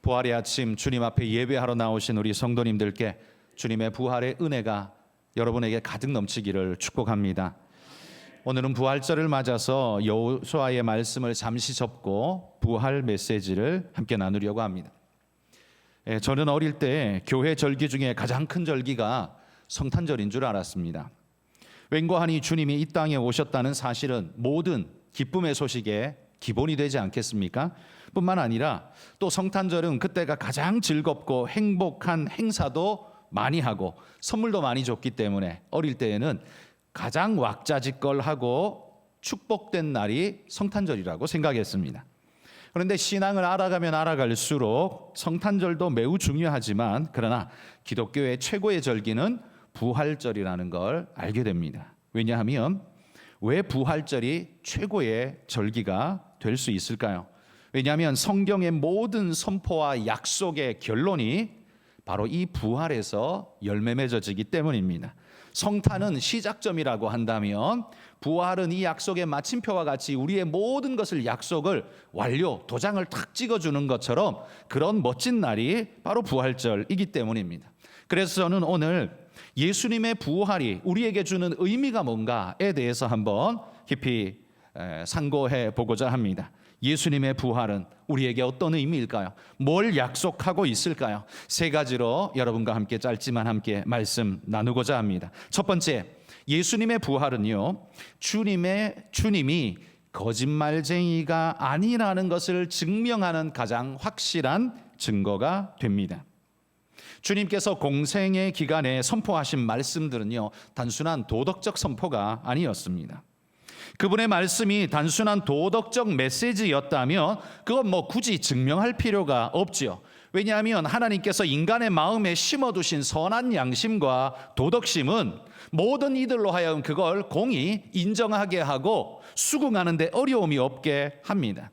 부활의 아침 주님 앞에 예배하러 나오신 우리 성도님들께 주님의 부활의 은혜가 여러분에게 가득 넘치기를 축복합니다. 오늘은 부활절을 맞아서 여호수아의 말씀을 잠시 접고 부활 메시지를 함께 나누려고 합니다. 저는 어릴 때 교회 절기 중에 가장 큰 절기가 성탄절인 줄 알았습니다. 웬고하니 주님이 이 땅에 오셨다는 사실은 모든 기쁨의 소식의 기본이 되지 않겠습니까? 뿐만 아니라 또 성탄절은 그때가 가장 즐겁고 행복한 행사도 많이 하고 선물도 많이 줬기 때문에 어릴 때에는 가장 왁자지껄하고 축복된 날이 성탄절이라고 생각했습니다. 그런데 신앙을 알아가면 알아갈수록 성탄절도 매우 중요하지만 그러나 기독교의 최고의 절기는 부활절이라는 걸 알게 됩니다. 왜냐하면 왜 부활절이 최고의 절기가 될 수 있을까요? 왜냐하면 성경의 모든 선포와 약속의 결론이 바로 이 부활에서 열매 맺어지기 때문입니다. 성탄은 시작점이라고 한다면 부활은 이 약속의 마침표와 같이 우리의 모든 것을 약속을 완료, 도장을 탁 찍어주는 것처럼 그런 멋진 날이 바로 부활절이기 때문입니다. 그래서 저는 오늘 예수님의 부활이 우리에게 주는 의미가 뭔가에 대해서 한번 깊이 상고해 보고자 합니다. 예수님의 부활은 우리에게 어떤 의미일까요? 뭘 약속하고 있을까요? 세 가지로 여러분과 함께 짧지만 함께 말씀 나누고자 합니다. 첫 번째, 예수님의 부활은요, 주님이 거짓말쟁이가 아니라는 것을 증명하는 가장 확실한 증거가 됩니다. 주님께서 공생의 기간에 선포하신 말씀들은요, 단순한 도덕적 선포가 아니었습니다. 그분의 말씀이 단순한 도덕적 메시지였다면 그건 굳이 증명할 필요가 없지요. 왜냐하면 하나님께서 인간의 마음에 심어두신 선한 양심과 도덕심은 모든 이들로 하여금 그걸 공히 인정하게 하고 수긍하는 데 어려움이 없게 합니다.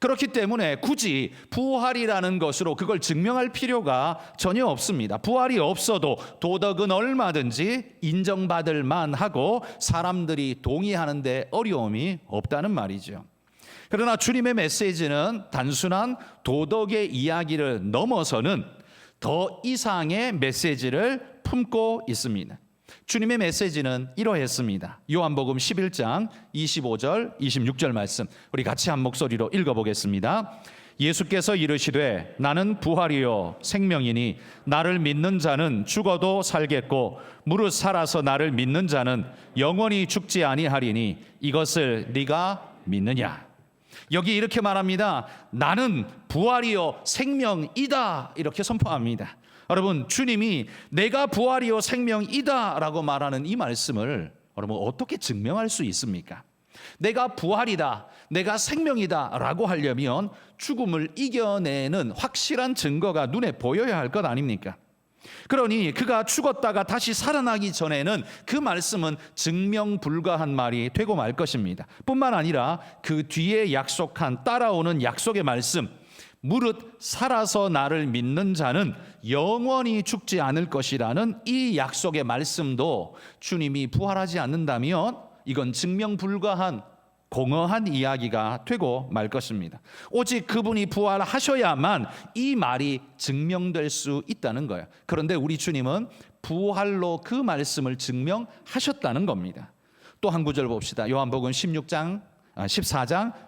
그렇기 때문에 굳이 부활이라는 것으로 그걸 증명할 필요가 전혀 없습니다. 부활이 없어도 도덕은 얼마든지 인정받을 만하고 사람들이 동의하는 데 어려움이 없다는 말이죠. 그러나 주님의 메시지는 단순한 도덕의 이야기를 넘어서는 더 이상의 메시지를 품고 있습니다. 주님의 메시지는 이러했습니다. 요한복음 11장 25절 26절 말씀 우리 같이 한 목소리로 읽어보겠습니다. 예수께서 이르시되 나는 부활이요 생명이니 나를 믿는 자는 죽어도 살겠고 무릇 살아서 나를 믿는 자는 영원히 죽지 아니하리니 이것을 네가 믿느냐. 여기 이렇게 말합니다. 나는 부활이요 생명이다 이렇게 선포합니다. 여러분, 주님이 내가 부활이요 생명이다 라고 말하는 이 말씀을 여러분 어떻게 증명할 수 있습니까? 내가 부활이다, 내가 생명이다 라고 하려면 죽음을 이겨내는 확실한 증거가 눈에 보여야 할 것 아닙니까? 그러니 그가 죽었다가 다시 살아나기 전에는 그 말씀은 증명 불가한 말이 되고 말 것입니다. 뿐만 아니라 그 뒤에 약속한 따라오는 약속의 말씀, 무릇 살아서 나를 믿는 자는 영원히 죽지 않을 것이라는 이 약속의 말씀도 주님이 부활하지 않는다면 이건 증명 불가한 공허한 이야기가 되고 말 것입니다. 오직 그분이 부활하셔야만 이 말이 증명될 수 있다는 거예요. 그런데 우리 주님은 부활로 그 말씀을 증명하셨다는 겁니다. 또 한 구절 봅시다. 요한복음 14장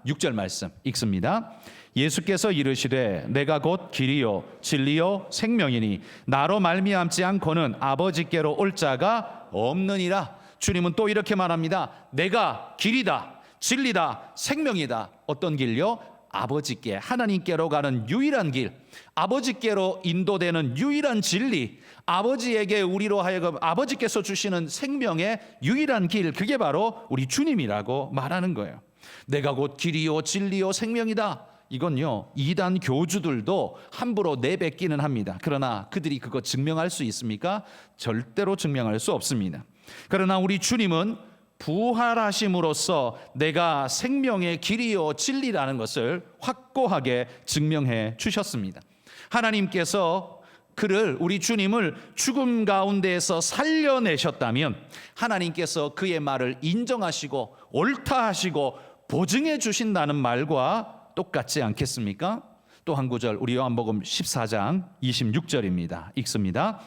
6절 말씀 읽습니다. 예수께서 이르시되 내가 곧 길이요 진리요 생명이니 나로 말미암지 않고는 아버지께로 올 자가 없느니라. 주님은 또 이렇게 말합니다. 내가 길이다 진리다 생명이다. 어떤 길요? 아버지께, 하나님께로 가는 유일한 길, 아버지께로 인도되는 유일한 진리, 아버지에게 우리로 하여금 아버지께서 주시는 생명의 유일한 길, 그게 바로 우리 주님이라고 말하는 거예요. 내가 곧 길이요 진리요 생명이다. 이건요, 이단 교주들도 함부로 내뱉기는 합니다. 그러나 그들이 그거 증명할 수 있습니까? 절대로 증명할 수 없습니다. 그러나 우리 주님은 부활하심으로써 내가 생명의 길이요 진리라는 것을 확고하게 증명해 주셨습니다. 하나님께서 우리 주님을 죽음 가운데에서 살려내셨다면 하나님께서 그의 말을 인정하시고 옳다 하시고 보증해 주신다는 말과 똑같지 않겠습니까? 또 한 구절 우리 요한복음 14장 26절입니다. 읽습니다.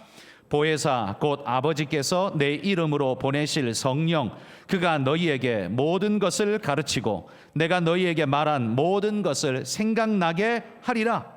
보혜사 곧 아버지께서 내 이름으로 보내실 성령 그가 너희에게 모든 것을 가르치고 내가 너희에게 말한 모든 것을 생각나게 하리라.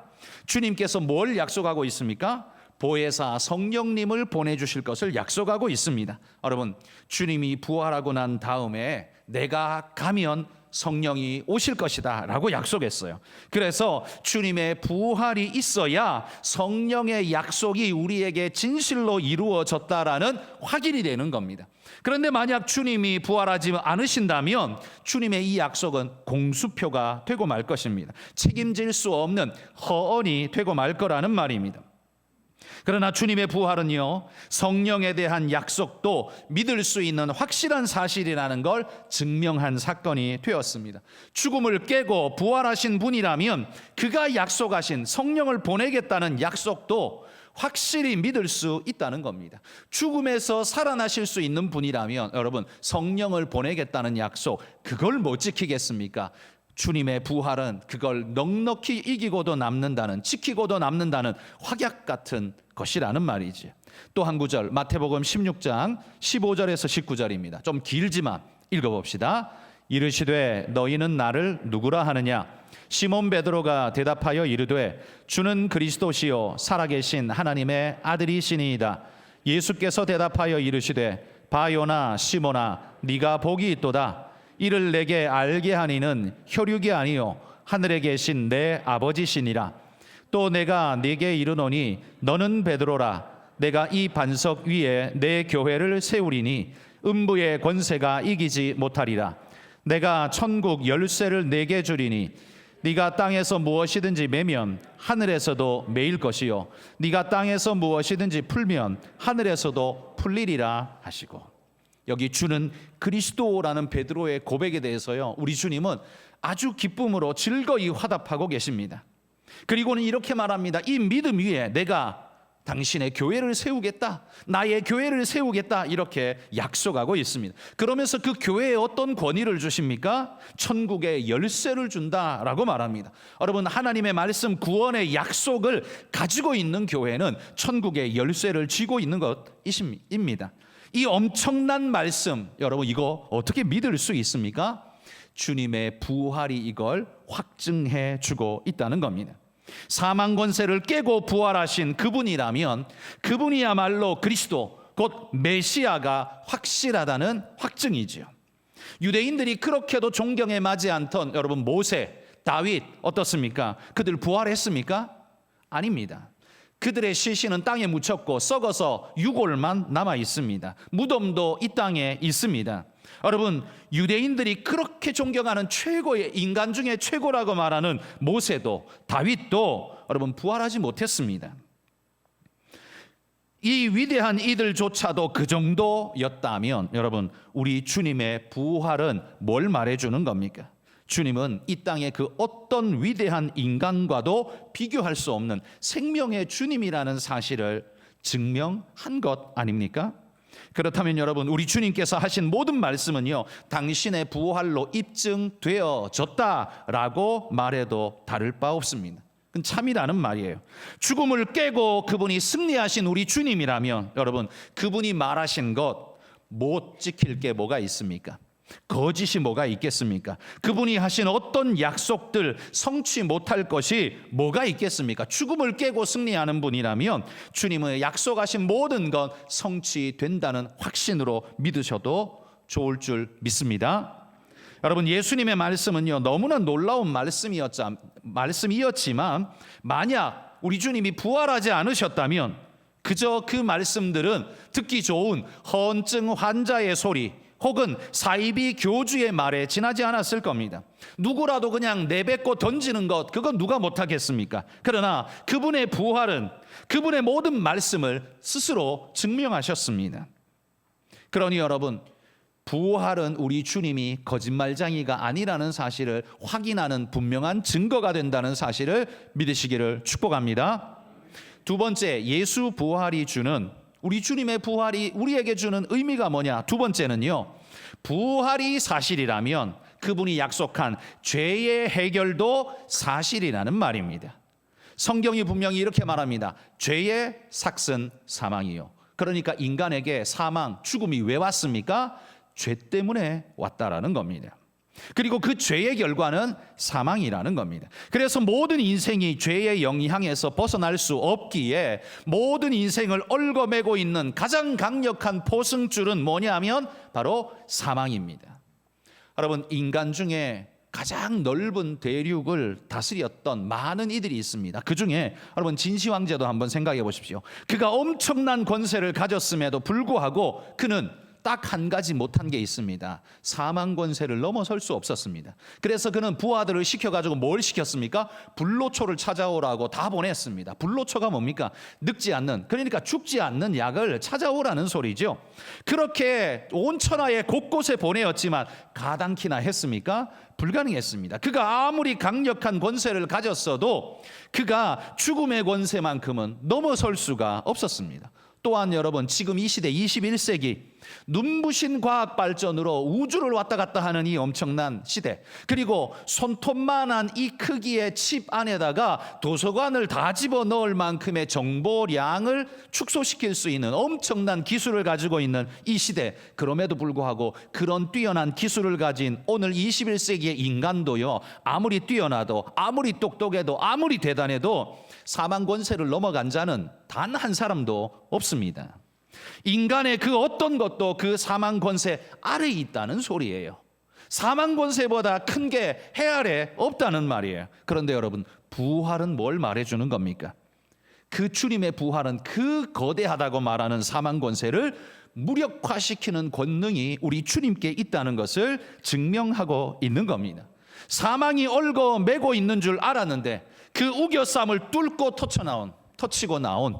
주님께서 뭘 약속하고 있습니까? 보혜사 성령님을 보내주실 것을 약속하고 있습니다. 여러분, 주님이 부활하고 난 다음에 내가 가면 성령이 오실 것이다 라고 약속했어요. 그래서 주님의 부활이 있어야 성령의 약속이 우리에게 진실로 이루어졌다라는 확인이 되는 겁니다. 그런데 만약 주님이 부활하지 않으신다면 주님의 이 약속은 공수표가 되고 말 것입니다. 책임질 수 없는 허언이 되고 말 거라는 말입니다. 그러나 주님의 부활은요, 성령에 대한 약속도 믿을 수 있는 확실한 사실이라는 걸 증명한 사건이 되었습니다. 죽음을 깨고 부활하신 분이라면 그가 약속하신 성령을 보내겠다는 약속도 확실히 믿을 수 있다는 겁니다. 죽음에서 살아나실 수 있는 분이라면 여러분, 성령을 보내겠다는 약속, 그걸 못 지키겠습니까? 주님의 부활은 그걸 넉넉히 이기고도 남는다는, 지키고도 남는다는 확약 같은 것이라는 말이지. 또 한 구절 마태복음 16장 15절에서 19절입니다. 좀 길지만 읽어봅시다. 이르시되 너희는 나를 누구라 하느냐? 시몬 베드로가 대답하여 이르되 주는 그리스도시요 살아계신 하나님의 아들이시니이다. 예수께서 대답하여 이르시되 바요나 시몬아 네가 복이 있도다. 이를 내게 알게 하니는 혈육이 아니요 하늘에 계신 내 아버지시니라. 또 내가 네게 이르노니 너는 베드로라. 내가 이 반석 위에 내 교회를 세우리니 음부의 권세가 이기지 못하리라. 내가 천국 열쇠를 네게 주리니 네가 땅에서 무엇이든지 매면 하늘에서도 매일 것이요 네가 땅에서 무엇이든지 풀면 하늘에서도 풀리리라 하시고, 여기 주는 그리스도라는 베드로의 고백에 대해서요, 우리 주님은 아주 기쁨으로 즐거이 화답하고 계십니다. 그리고는 이렇게 말합니다. 이 믿음 위에 내가 당신의 교회를 세우겠다, 나의 교회를 세우겠다, 이렇게 약속하고 있습니다. 그러면서 그 교회에 어떤 권위를 주십니까? 천국의 열쇠를 준다라고 말합니다. 여러분, 하나님의 말씀 구원의 약속을 가지고 있는 교회는 천국의 열쇠를 쥐고 있는 것입니다. 이 엄청난 말씀, 여러분 이거 어떻게 믿을 수 있습니까? 주님의 부활이 이걸 확증해 주고 있다는 겁니다. 사망 권세를 깨고 부활하신 그분이라면 그분이야말로 그리스도 곧 메시아가 확실하다는 확증이지요. 유대인들이 그렇게도 존경에 맞지 않던 여러분 모세, 다윗 어떻습니까? 그들 부활했습니까? 아닙니다. 그들의 시신은 땅에 묻혔고 썩어서 유골만 남아 있습니다. 무덤도 이 땅에 있습니다. 여러분, 유대인들이 그렇게 존경하는 최고의 인간 중에 최고라고 말하는 모세도 다윗도 여러분 부활하지 못했습니다. 이 위대한 이들조차도 그 정도였다면 여러분, 우리 주님의 부활은 뭘 말해주는 겁니까? 주님은 이 땅의 그 어떤 위대한 인간과도 비교할 수 없는 생명의 주님이라는 사실을 증명한 것 아닙니까? 그렇다면 여러분, 우리 주님께서 하신 모든 말씀은요, 당신의 부활로 입증되어졌다라고 말해도 다를 바 없습니다. 그건 참이라는 말이에요. 죽음을 깨고 그분이 승리하신 우리 주님이라면 여러분, 그분이 말하신 것 못 지킬 게 뭐가 있습니까? 거짓이 뭐가 있겠습니까? 그분이 하신 어떤 약속들 성취 못할 것이 뭐가 있겠습니까? 죽음을 깨고 승리하는 분이라면 주님의 약속하신 모든 것 성취된다는 확신으로 믿으셔도 좋을 줄 믿습니다. 여러분, 예수님의 말씀은요, 너무나 놀라운 말씀이었지만 만약 우리 주님이 부활하지 않으셨다면 그저 그 말씀들은 듣기 좋은 허언증 환자의 소리 혹은 사이비 교주의 말에 지나지 않았을 겁니다. 누구라도 그냥 내뱉고 던지는 것, 그건 누가 못하겠습니까? 그러나 그분의 부활은 그분의 모든 말씀을 스스로 증명하셨습니다. 그러니 여러분, 부활은 우리 주님이 거짓말쟁이가 아니라는 사실을 확인하는 분명한 증거가 된다는 사실을 믿으시기를 축복합니다. 두 번째, 예수 부활이 주는, 우리 주님의 부활이 우리에게 주는 의미가 뭐냐? 두 번째는요, 부활이 사실이라면 그분이 약속한 죄의 해결도 사실이라는 말입니다. 성경이 분명히 이렇게 말합니다. 죄의 삭은 사망이요. 그러니까 인간에게 사망, 죽음이 왜 왔습니까? 죄 때문에 왔다라는 겁니다. 그리고 그 죄의 결과는 사망이라는 겁니다. 그래서 모든 인생이 죄의 영향에서 벗어날 수 없기에 모든 인생을 얽어매고 있는 가장 강력한 포승줄은 뭐냐면 바로 사망입니다. 여러분, 인간 중에 가장 넓은 대륙을 다스렸던 많은 이들이 있습니다. 그 중에 여러분 진시황제도 한번 생각해 보십시오. 그가 엄청난 권세를 가졌음에도 불구하고 그는 딱 한 가지 못한 게 있습니다. 사망 권세를 넘어설 수 없었습니다. 그래서 그는 부하들을 시켜가지고 뭘 시켰습니까? 불로초를 찾아오라고 다 보냈습니다. 불로초가 뭡니까? 늙지 않는, 그러니까 죽지 않는 약을 찾아오라는 소리죠. 그렇게 온 천하의 곳곳에 보내었지만 가당키나 했습니까? 불가능했습니다. 그가 아무리 강력한 권세를 가졌어도 그가 죽음의 권세만큼은 넘어설 수가 없었습니다. 또한 여러분, 지금 이 시대 21세기 눈부신 과학 발전으로 우주를 왔다 갔다 하는 이 엄청난 시대, 그리고 손톱만한 이 크기의 칩 안에다가 도서관을 다 집어넣을 만큼의 정보량을 축소시킬 수 있는 엄청난 기술을 가지고 있는 이 시대, 그럼에도 불구하고 그런 뛰어난 기술을 가진 오늘 21세기의 인간도요, 아무리 뛰어나도 아무리 똑똑해도 아무리 대단해도 사망 권세를 넘어간 자는 단 한 사람도 없습니다. 인간의 그 어떤 것도 그 사망 권세 아래에 있다는 소리예요. 사망 권세보다 큰 게 해 아래 없다는 말이에요. 그런데 여러분, 부활은 뭘 말해주는 겁니까? 그 주님의 부활은 그 거대하다고 말하는 사망 권세를 무력화시키는 권능이 우리 주님께 있다는 것을 증명하고 있는 겁니다. 사망이 얽어매고 있는 줄 알았는데 그 우겨쌈을 뚫고 터치고 나온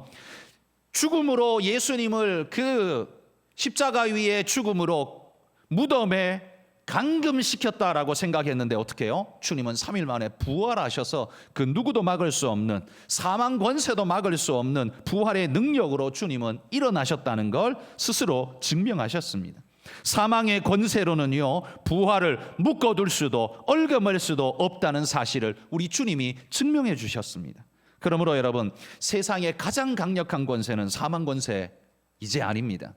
죽음으로 예수님을 그 십자가 위에 죽음으로 무덤에 감금시켰다라고 생각했는데 어떻게 해요? 주님은 3일 만에 부활하셔서 그 누구도 막을 수 없는, 사망 권세도 막을 수 없는 부활의 능력으로 주님은 일어나셨다는 걸 스스로 증명하셨습니다. 사망의 권세로는요, 부활을 묶어둘 수도 얽어맬 수도 없다는 사실을 우리 주님이 증명해 주셨습니다. 그러므로 여러분, 세상의 가장 강력한 권세는 사망 권세 이제 아닙니다.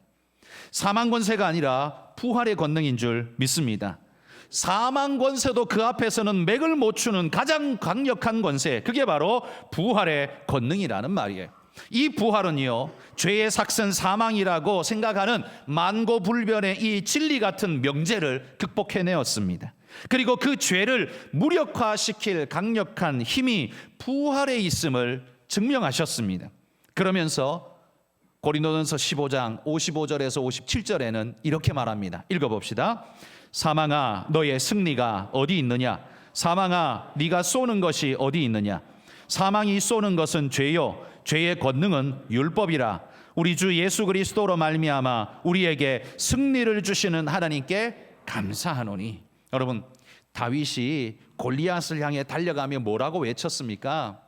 사망 권세가 아니라 부활의 권능인 줄 믿습니다. 사망 권세도 그 앞에서는 맥을 못 추는 가장 강력한 권세, 그게 바로 부활의 권능이라는 말이에요. 이 부활은요, 죄의 삭은 사망이라고 생각하는 만고불변의 이 진리 같은 명제를 극복해내었습니다. 그리고 그 죄를 무력화시킬 강력한 힘이 부활에 있음을 증명하셨습니다. 그러면서 고린도전서 15장 55절에서 57절에는 이렇게 말합니다. 읽어봅시다. 사망아, 너의 승리가 어디 있느냐? 사망아, 네가 쏘는 것이 어디 있느냐? 사망이 쏘는 것은 죄요, 죄의 권능은 율법이라. 우리 주 예수 그리스도로 말미암아 우리에게 승리를 주시는 하나님께 감사하노니. 여러분, 다윗이 골리앗을 향해 달려가며 뭐라고 외쳤습니까?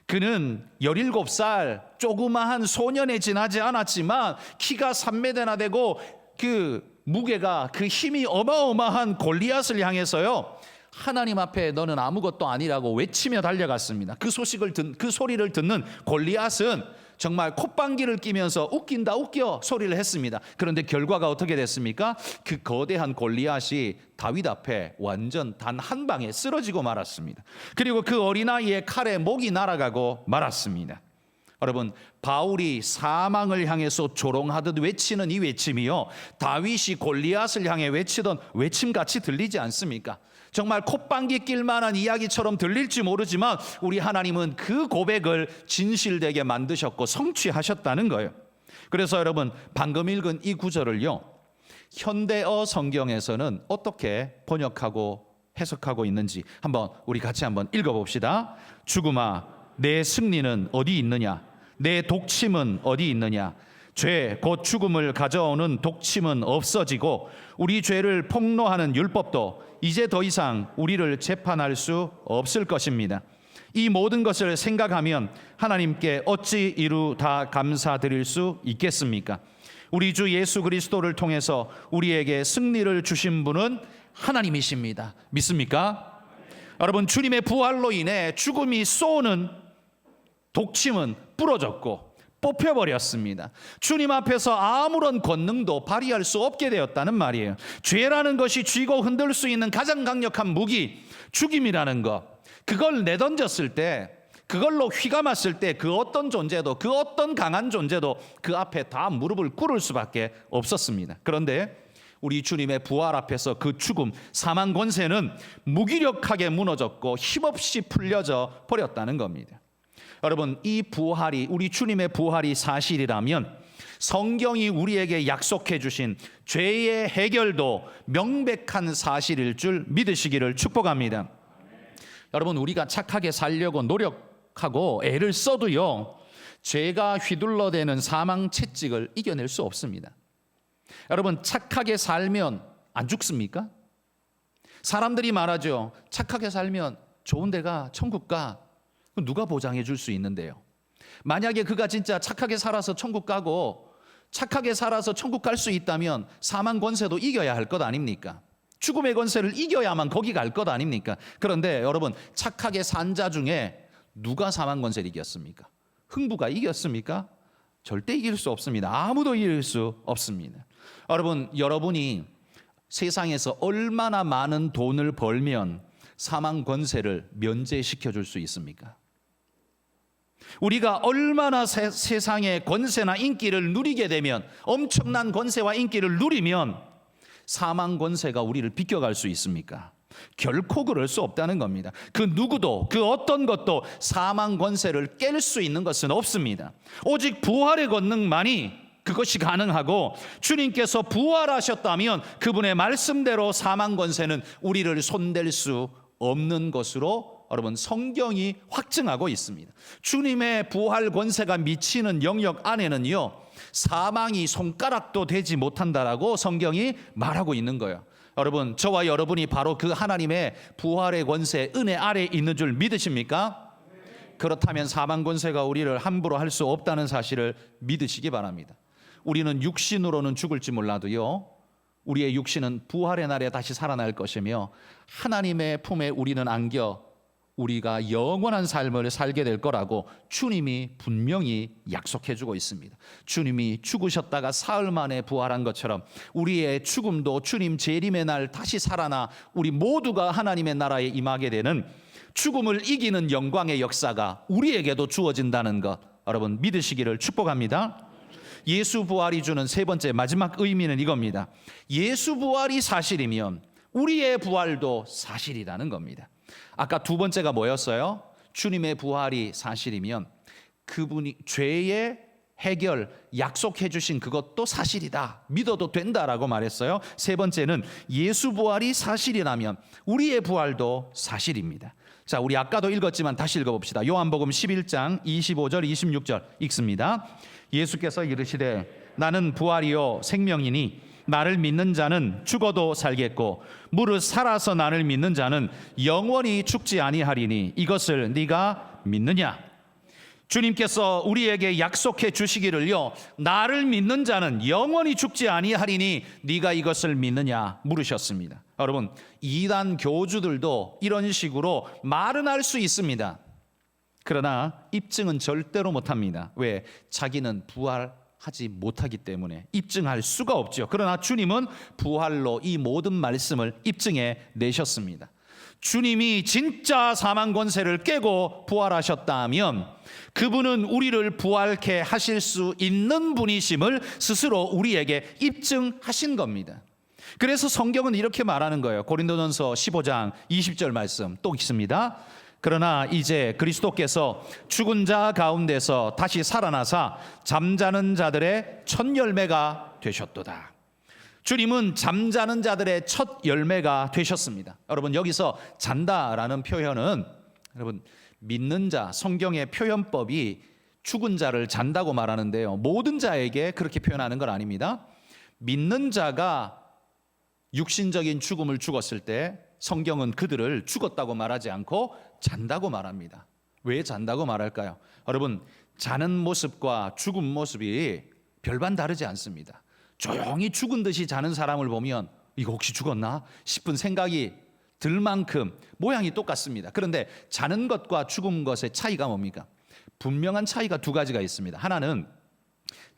그는 17살 조그마한 소년에 지나지 않았지만 키가 3m나 되고 그 무게가, 그 힘이 어마어마한 골리앗을 향해서요, 하나님 앞에 너는 아무것도 아니라고 외치며 달려갔습니다. 그 소리를 듣는 골리앗은 정말 콧방귀를 끼면서 웃긴다 웃겨 소리를 했습니다. 그런데 결과가 어떻게 됐습니까? 그 거대한 골리앗이 다윗 앞에 완전 단 한 방에 쓰러지고 말았습니다. 그리고 그 어린아이의 칼에 목이 날아가고 말았습니다. 여러분, 바울이 사망을 향해서 조롱하듯 외치는 이 외침이요, 다윗이 골리앗을 향해 외치던 외침같이 들리지 않습니까? 정말 콧방귀 낄 만한 이야기처럼 들릴지 모르지만 우리 하나님은 그 고백을 진실되게 만드셨고 성취하셨다는 거예요. 그래서 여러분, 방금 읽은 이 구절을요, 현대어 성경에서는 어떻게 번역하고 해석하고 있는지 한번 우리 같이 한번 읽어봅시다. 죽음아, 내 승리는 어디 있느냐? 내 독침은 어디 있느냐? 죄 곧 죽음을 가져오는 독침은 없어지고 우리 죄를 폭로하는 율법도 이제 더 이상 우리를 재판할 수 없을 것입니다. 이 모든 것을 생각하면 하나님께 어찌 이루 다 감사드릴 수 있겠습니까? 우리 주 예수 그리스도를 통해서 우리에게 승리를 주신 분은 하나님이십니다. 믿습니까? 여러분, 주님의 부활로 인해 죽음이 쏘는 독침은 부러졌고 뽑혀버렸습니다. 주님 앞에서 아무런 권능도 발휘할 수 없게 되었다는 말이에요. 죄라는 것이 쥐고 흔들 수 있는 가장 강력한 무기, 죽임이라는 것, 그걸 내던졌을 때, 그걸로 휘감았을 때 그 어떤 존재도, 그 어떤 강한 존재도 그 앞에 다 무릎을 꿇을 수밖에 없었습니다. 그런데 우리 주님의 부활 앞에서 그 죽음, 사망 권세는 무기력하게 무너졌고 힘없이 풀려져 버렸다는 겁니다. 여러분, 이 부활이, 우리 주님의 부활이 사실이라면 성경이 우리에게 약속해 주신 죄의 해결도 명백한 사실일 줄 믿으시기를 축복합니다. 여러분, 우리가 착하게 살려고 노력하고 애를 써도요, 죄가 휘둘러대는 사망 채찍을 이겨낼 수 없습니다. 여러분, 착하게 살면 안 죽습니까? 사람들이 말하죠. 착하게 살면 좋은 데가 천국 가. 누가 보장해 줄 수 있는데요? 만약에 그가 진짜 착하게 살아서 천국 가고 착하게 살아서 천국 갈 수 있다면 사망 권세도 이겨야 할 것 아닙니까? 죽음의 권세를 이겨야만 거기 갈 것 아닙니까? 그런데 여러분, 착하게 산 자 중에 누가 사망 권세를 이겼습니까? 흥부가 이겼습니까? 절대 이길 수 없습니다. 아무도 이길 수 없습니다. 여러분, 여러분이 세상에서 얼마나 많은 돈을 벌면 사망 권세를 면제시켜 줄 수 있습니까? 우리가 얼마나 세상의 권세나 인기를 누리게 되면, 엄청난 권세와 인기를 누리면 사망 권세가 우리를 비껴갈 수 있습니까? 결코 그럴 수 없다는 겁니다. 그 누구도, 그 어떤 것도 사망 권세를 깰 수 있는 것은 없습니다. 오직 부활의 권능만이 그것이 가능하고, 주님께서 부활하셨다면 그분의 말씀대로 사망 권세는 우리를 손댈 수 없는 것으로 여러분, 성경이 확증하고 있습니다. 주님의 부활 권세가 미치는 영역 안에는요, 사망이 손가락도 되지 못한다라고 성경이 말하고 있는 거예요. 여러분, 저와 여러분이 바로 그 하나님의 부활의 권세, 은혜 아래에 있는 줄 믿으십니까? 그렇다면 사망 권세가 우리를 함부로 할 수 없다는 사실을 믿으시기 바랍니다. 우리는 육신으로는 죽을지 몰라도요, 우리의 육신은 부활의 날에 다시 살아날 것이며 하나님의 품에 우리는 안겨 우리가 영원한 삶을 살게 될 거라고 주님이 분명히 약속해 주고 있습니다. 주님이 죽으셨다가 사흘 만에 부활한 것처럼 우리의 죽음도 주님 재림의 날 다시 살아나 우리 모두가 하나님의 나라에 임하게 되는 죽음을 이기는 영광의 역사가 우리에게도 주어진다는 것, 여러분 믿으시기를 축복합니다. 예수 부활이 주는 세 번째 마지막 의미는 이겁니다. 예수 부활이 사실이면 우리의 부활도 사실이라는 겁니다. 아까 두 번째가 뭐였어요? 주님의 부활이 사실이면 그분이 죄의 해결 약속해 주신 그것도 사실이다, 믿어도 된다라고 말했어요. 세 번째는 예수 부활이 사실이라면 우리의 부활도 사실입니다. 자, 우리 아까도 읽었지만 다시 읽어봅시다. 요한복음 11장 25절 26절 읽습니다. 예수께서 이르시되 나는 부활이요 생명이니 나를 믿는 자는 죽어도 살겠고 무릇 살아서 나를 믿는 자는 영원히 죽지 아니하리니 이것을 네가 믿느냐? 주님께서 우리에게 약속해 주시기를요, 나를 믿는 자는 영원히 죽지 아니하리니 네가 이것을 믿느냐 물으셨습니다. 여러분, 이단 교주들도 이런 식으로 말은 할 수 있습니다. 그러나 입증은 절대로 못합니다. 왜? 자기는 부활하지 못하기 때문에 입증할 수가 없죠. 그러나 주님은 부활로 이 모든 말씀을 입증해 내셨습니다. 주님이 진짜 사망 권세를 깨고 부활하셨다면 그분은 우리를 부활케 하실 수 있는 분이심을 스스로 우리에게 입증하신 겁니다. 그래서 성경은 이렇게 말하는 거예요. 고린도전서 15장 20절 말씀 또 있습니다. 그러나 이제 그리스도께서 죽은 자 가운데서 다시 살아나사 잠자는 자들의 첫 열매가 되셨도다. 주님은 잠자는 자들의 첫 열매가 되셨습니다. 여러분, 여기서 잔다라는 표현은 여러분 믿는 자, 성경의 표현법이 죽은 자를 잔다고 말하는데요, 모든 자에게 그렇게 표현하는 건 아닙니다. 믿는 자가 육신적인 죽음을 죽었을 때 성경은 그들을 죽었다고 말하지 않고 잔다고 말합니다. 왜 잔다고 말할까요? 여러분, 자는 모습과 죽은 모습이 별반 다르지 않습니다. 조용히 죽은 듯이 자는 사람을 보면 이거 혹시 죽었나 싶은 생각이 들 만큼 모양이 똑같습니다. 그런데 자는 것과 죽은 것의 차이가 뭡니까? 분명한 차이가 두 가지가 있습니다. 하나는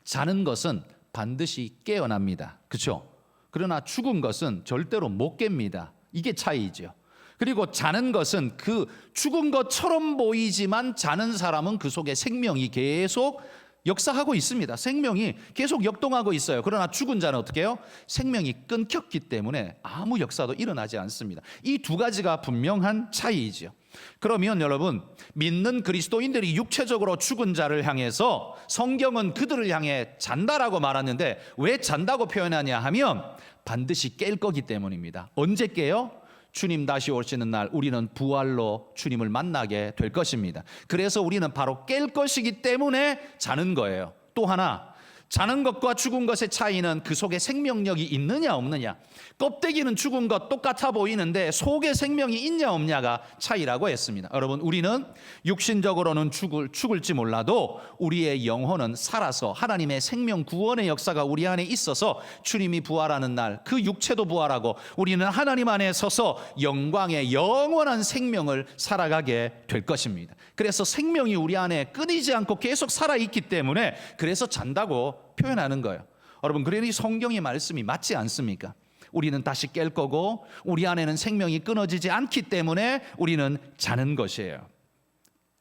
자는 것은 반드시 깨어납니다. 그렇죠? 그러나 죽은 것은 절대로 못 깹니다. 이게 차이죠. 그리고 자는 것은 그 죽은 것처럼 보이지만 자는 사람은 그 속에 생명이 계속 역사하고 있습니다. 생명이 계속 역동하고 있어요. 그러나 죽은 자는 어떻게 해요? 생명이 끊겼기 때문에 아무 역사도 일어나지 않습니다. 이 두 가지가 분명한 차이이죠. 그러면 여러분, 믿는 그리스도인들이 육체적으로 죽은 자를 향해서 성경은 그들을 향해 잔다라고 말하는데 왜 잔다고 표현하냐 하면 반드시 깰 거기 때문입니다. 언제 깨요? 주님 다시 오시는 날 우리는 부활로 주님을 만나게 될 것입니다. 그래서 우리는 바로 깰 것이기 때문에 자는 거예요. 또 하나, 자는 것과 죽은 것의 차이는 그 속에 생명력이 있느냐 없느냐. 껍데기는 죽은 것 똑같아 보이는데 속에 생명이 있냐 없냐가 차이라고 했습니다. 여러분, 우리는 육신적으로는 죽을지 몰라도 우리의 영혼은 살아서 하나님의 생명 구원의 역사가 우리 안에 있어서 주님이 부활하는 날 그 육체도 부활하고 우리는 하나님 안에 서서 영광의 영원한 생명을 살아가게 될 것입니다. 그래서 생명이 우리 안에 끊이지 않고 계속 살아있기 때문에 그래서 잔다고 표현하는 거예요. 여러분, 그러니 성경의 말씀이 맞지 않습니까? 우리는 다시 깰 거고 우리 안에는 생명이 끊어지지 않기 때문에 우리는 자는 것이에요.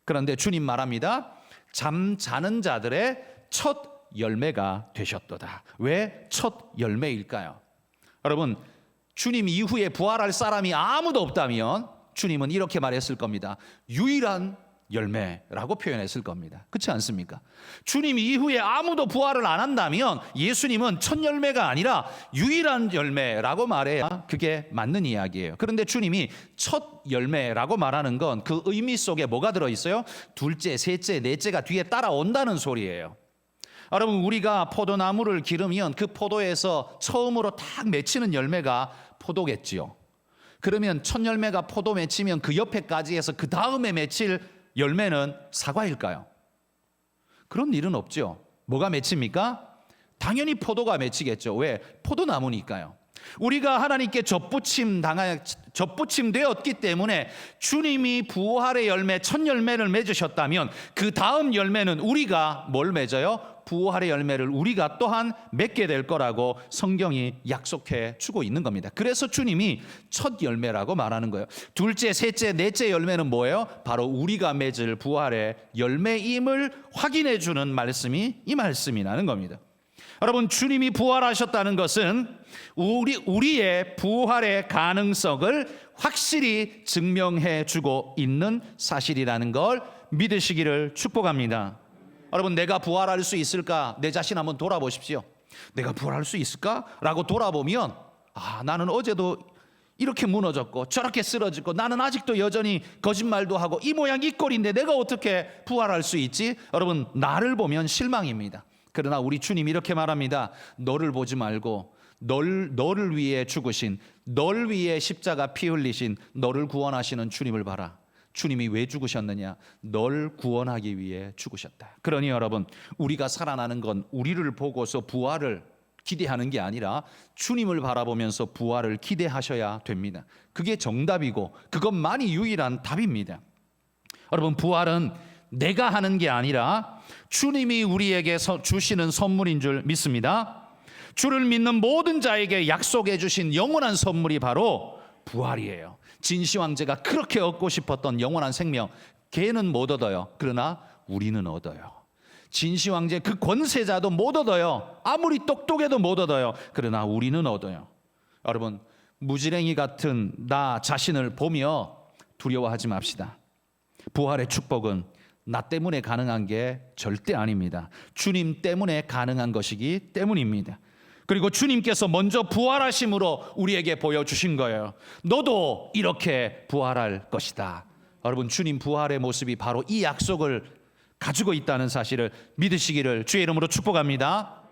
그런데 주님 말합니다. 잠자는 자들의 첫 열매가 되셨도다. 왜 첫 열매일까요? 여러분, 주님 이후에 부활할 사람이 아무도 없다면 주님은 이렇게 말했을 겁니다. 유일한 열매라고 표현했을 겁니다. 그렇지 않습니까? 주님 이후에 아무도 부활을 안 한다면 예수님은 첫 열매가 아니라 유일한 열매라고 말해야 그게 맞는 이야기예요. 그런데 주님이 첫 열매라고 말하는 건 그 의미 속에 뭐가 들어있어요? 둘째, 셋째, 넷째가 뒤에 따라온다는 소리예요. 여러분, 우리가 포도나무를 기르면 그 포도에서 처음으로 딱 맺히는 열매가 포도겠지요. 그러면 첫 열매가 포도 맺히면 그 옆에까지 해서 그 다음에 맺힐 열매는 사과일까요? 그런 일은 없죠. 뭐가 맺힙니까? 당연히 포도가 맺히겠죠. 왜? 포도나무니까요. 우리가 하나님께 접붙임 되었기 때문에 주님이 부활의 열매, 첫 열매를 맺으셨다면 그 다음 열매는 우리가 뭘 맺어요? 부활의 열매를 우리가 또한 맺게 될 거라고 성경이 약속해 주고 있는 겁니다. 그래서 주님이 첫 열매라고 말하는 거예요. 둘째, 셋째, 넷째 열매는 뭐예요? 바로 우리가 맺을 부활의 열매임을 확인해 주는 말씀이 이 말씀이라는 겁니다. 여러분, 주님이 부활하셨다는 것은 우리의 부활의 가능성을 확실히 증명해 주고 있는 사실이라는 걸 믿으시기를 축복합니다. 여러분, 내가 부활할 수 있을까? 내 자신 한번 돌아보십시오. 내가 부활할 수 있을까? 라고 돌아보면 나는 어제도 이렇게 무너졌고 저렇게 쓰러지고 나는 아직도 여전히 거짓말도 하고 이 모양 이 꼴인데 내가 어떻게 부활할 수 있지? 여러분, 나를 보면 실망입니다. 그러나 우리 주님이 이렇게 말합니다. 너를 보지 말고 너를 위해 죽으신, 널 위해 십자가 피 흘리신, 너를 구원하시는 주님을 봐라. 주님이 왜 죽으셨느냐? 널 구원하기 위해 죽으셨다. 그러니 여러분, 우리가 살아나는 건 우리를 보고서 부활을 기대하는 게 아니라 주님을 바라보면서 부활을 기대하셔야 됩니다. 그게 정답이고 그것만이 유일한 답입니다. 여러분, 부활은 내가 하는 게 아니라 주님이 우리에게 주시는 선물인 줄 믿습니다. 주를 믿는 모든 자에게 약속해 주신 영원한 선물이 바로 부활이에요. 진시 황제가 그렇게 얻고 싶었던 영원한 생명, 걔는 못 얻어요. 그러나 우리는 얻어요. 진시 황제 그 권세자도 못 얻어요. 아무리 똑똑해도 못 얻어요. 그러나 우리는 얻어요. 여러분, 무지랭이 같은 나 자신을 보며 두려워하지 맙시다. 부활의 축복은 나 때문에 가능한 게 절대 아닙니다. 주님 때문에 가능한 것이기 때문입니다. 그리고 주님께서 먼저 부활하심으로 우리에게 보여주신 거예요. 너도 이렇게 부활할 것이다. 여러분, 주님 부활의 모습이 바로 이 약속을 가지고 있다는 사실을 믿으시기를 주의 이름으로 축복합니다.